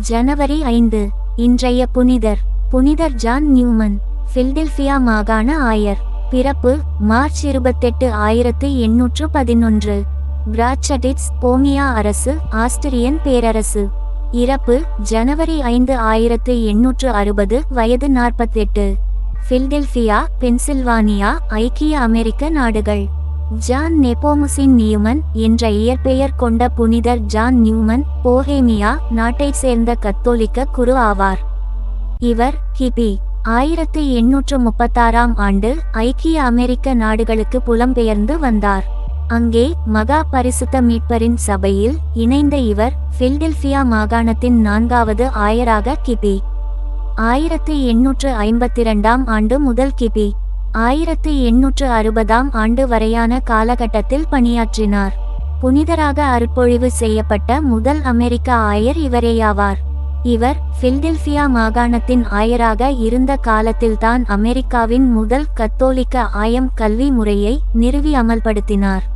ஜனவரி 5. இன்றைய புனிதர் புனிதர் ஜான் நியூமன், பில்டெல்பியா மாகாண ஆயர். பிறப்பு மார்ச் 28, 1811. பிராச்சடிட்ஸ், போமியா அரசு, ஆஸ்திரியன் பேரரசு. இறப்பு ஜனவரி 5, 1860. வயது 48. பில்டெல்பியா, பென்சில்வானியா, ஐக்கிய அமெரிக்க நாடுகள். ஜான் நெபோமுசின் நியூமன் என்ற இயற்பெயர் கொண்ட புனிதர் ஜான் நியூமன் போஹேமியா நாட்டைச் சேர்ந்த கத்தோலிக்க குரு ஆவார். இவர் கிபி 1836 ஆண்டு ஐக்கிய அமெரிக்க நாடுகளுக்கு புலம்பெயர்ந்து வந்தார். அங்கே மகா பரிசுத்த மீட்பரின் சபையில் இணைந்த இவர் பில்டெல்பியா மாகாணத்தின் 4வது ஆயராக கிபி 1852 ஆண்டு முதல் கிபி 1860 ஆண்டு வரையான காலகட்டத்தில் பணியாற்றினார். புனிதராக அருட்பொழிவு செய்யப்பட்ட முதல் அமெரிக்க ஆயர் இவரேயாவார். இவர் பில்டெல்பியா மாகாணத்தின் ஆயராக இருந்த காலத்தில்தான் அமெரிக்காவின் முதல் கத்தோலிக்க ஆயம் கல்வி முறையை நிறுவி அமல்படுத்தினார்.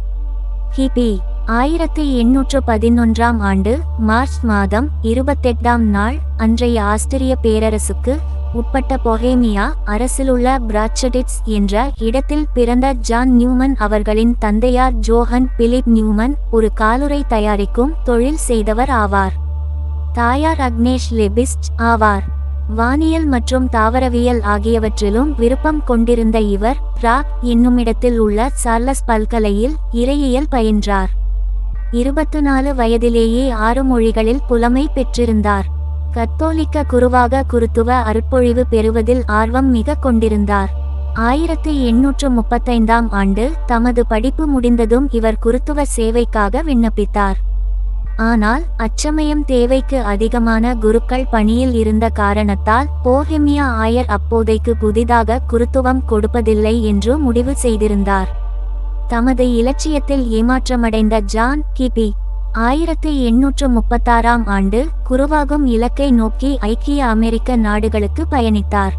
கிபி 1811 ஆண்டு மார்ச் மாதம் 28 நாள் அன்றைய ஆஸ்திரிய பேரரசுக்கு உட்பட்ட பொஹேமியா அரசிலுள்ள பிராச்சடிட்ஸ் என்ற இடத்தில் பிறந்த ஜான் நியூமன் அவர்களின் தந்தையார் ஜோஹன் பிலிப் நியூமன் ஒரு காலுறை தயாரிக்கும் தொழில் செய்தவர் ஆவார். தாயார் அக்னேஷ் லெபிஸ்ட் ஆவார். வானியல் மற்றும் தாவரவியல் ஆகியவற்றிலும் விருப்பம் கொண்டிருந்த இவர் பிராக் என்னுமிடத்தில் உள்ள சார்லஸ் பல்கலையில் இறையியல் பயின்றார். 24 வயதிலேயே 6 மொழிகளில் புலமை பெற்றிருந்தார். கத்தோலிக்க குருவாக குருத்துவ அருட்பொழிவு பெறுவதில் ஆர்வம் மிக கொண்டிருந்தார். 1835 ஆண்டு தமது படிப்பு முடிந்ததும் இவர் குருத்துவ சேவைக்காக விண்ணப்பித்தார். ஆனால் அச்சமயம் தேவைக்கு அதிகமான குருக்கள் பணியில் இருந்த காரணத்தால் போஹெமியா ஆயர் அப்போதைக்கு புதிதாக குருத்துவம் கொடுப்பதில்லை என்று முடிவு செய்திருந்தார். தமது இலட்சியத்தில் ஏமாற்றமடைந்த ஜான் கிபி 1836 ஆண்டு குருவாகும் இலக்கை நோக்கி ஐக்கிய அமெரிக்க நாடுகளுக்கு பயணித்தார்.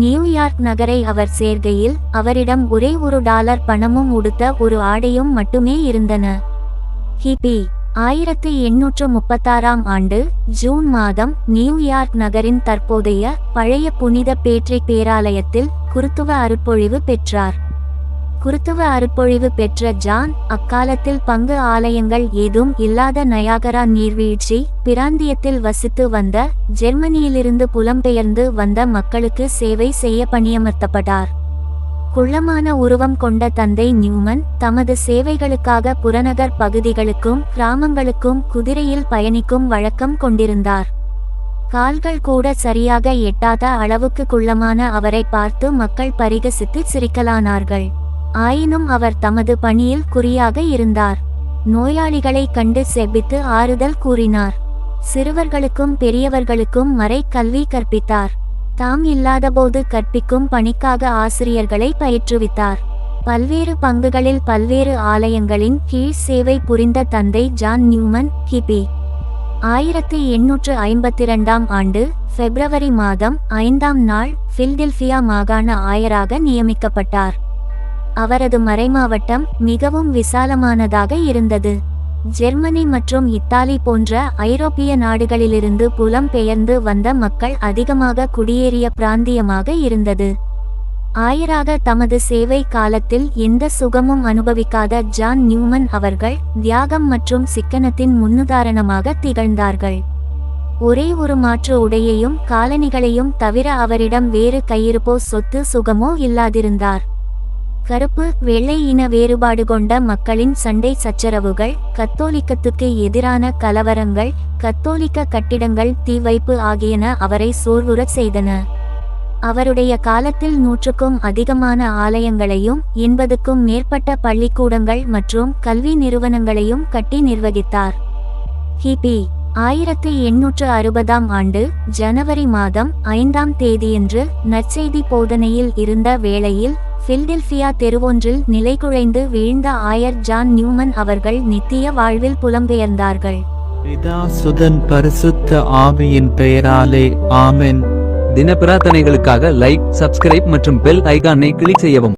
நியூயார்க் நகரை அவர் சேர்கையில் அவரிடம் ஒரே $1 பணமும் உடுத்த ஒரு ஆடையும் மட்டுமே இருந்தன. கிபி 1836 ஆண்டு ஜூன் மாதம் நியூயார்க் நகரின் தற்போதைய பழைய புனித பேட்ரிக் பேராலயத்தில் குருத்துவ அருட்பொழிவு பெற்றார். குருத்துவ அருட்பொழிவு பெற்ற ஜான் அக்காலத்தில் பங்கு ஆலயங்கள் ஏதும் இல்லாத நயாகரா நீர்வீழ்ச்சி பிராந்தியத்தில் வசித்து வந்த ஜெர்மனியிலிருந்து புலம்பெயர்ந்து வந்த மக்களுக்கு சேவை செய்ய பணியமர்த்தப்பட்டார். குள்ளமான உருவம் கொண்ட தந்தை நியூமன் தமது சேவைகளுக்காக புறநகர் பகுதிகளுக்கும் கிராமங்களுக்கும் குதிரையில் பயணிக்கும் வழக்கம் கொண்டிருந்தார். கால்கள் கூட சரியாக எட்டாத அளவுக்கு குள்ளமான அவரை பார்த்து மக்கள் பரிகசித்து சிரிக்கலானார்கள். ஆயினும் அவர் தமது பணியில் குறியாக இருந்தார். நோயாளிகளை கண்டு செபித்து ஆறுதல் கூறினார். சிறுவர்களுக்கும் பெரியவர்களுக்கும் மறை கல்வி கற்பித்தார். தாம் இல்லாதபோது கற்பிக்கும் பணிக்காக ஆசிரியர்களை பயிற்றுவித்தார். பல்வேறு பங்குகளில் பல்வேறு ஆலயங்களின் கீழ் சேவை புரிந்த தந்தை ஜான் நியூமன் கிபி 1852 ஆண்டு பிப்ரவரி மாதம் 5 நாள் பில்டெல்பியா மாகாண ஆயராக நியமிக்கப்பட்டார். அவரது மறைமாவட்டம் மிகவும் விசாலமானதாக இருந்தது. ஜெர்மனி மற்றும் இத்தாலி போன்ற ஐரோப்பிய நாடுகளிலிருந்து புலம்பெயர்ந்து வந்த மக்கள் அதிகமாக குடியேறிய பிராந்தியமாக இருந்தது. ஆயராக தமது சேவை காலத்தில் எந்த சுகமும் அனுபவிக்காத ஜான் நியூமன் அவர்கள் தியாகம் மற்றும் சிக்கனத்தின் முன்னுதாரணமாக திகழ்ந்தார்கள். ஒரே ஒரு மாற்று உடையையும் காலணிகளையும் தவிர அவரிடம் வேறு கையிருப்போ சொத்து சுகமோ இல்லாதிருந்தார். கருப்பு வெள்ளை இன வேறுபாடு கொண்ட மக்களின் சண்டை சச்சரவுகள், கத்தோலிக்கத்துக்கு எதிரான கலவரங்கள், கத்தோலிக்க கட்டிடங்கள் தீ வைப்பு ஆகியன அவரை சோர்வுறச் செய்தன. அவருடைய காலத்தில் 100க்கும் அதிகமான ஆலயங்களையும் 80க்கும் மேற்பட்ட பள்ளிக்கூடங்கள் மற்றும் கல்வி நிறுவனங்களையும் கட்டி நிர்வகித்தார். கிபி 1860 ஆண்டு ஜனவரி மாதம் 5 தேதியன்று நற்செய்தி போதனையில் இருந்த வேளையில் பில்டெல்பியா தெருவொன்றில் நிலைகுலைந்து வீழ்ந்த ஆயர் ஜான் நியூமன் அவர்கள் நித்திய வாழ்வில் புலம்பெயர்ந்தார்கள். பிதா சுதன் பரிசுத்த ஆவியின் பெயராலே ஆமென். தின பிரார்த்தனைகளுக்காக லைக், சப்ஸ்கிரைப் மற்றும் பெல் ஐகானை கிளிக் செய்யவும்.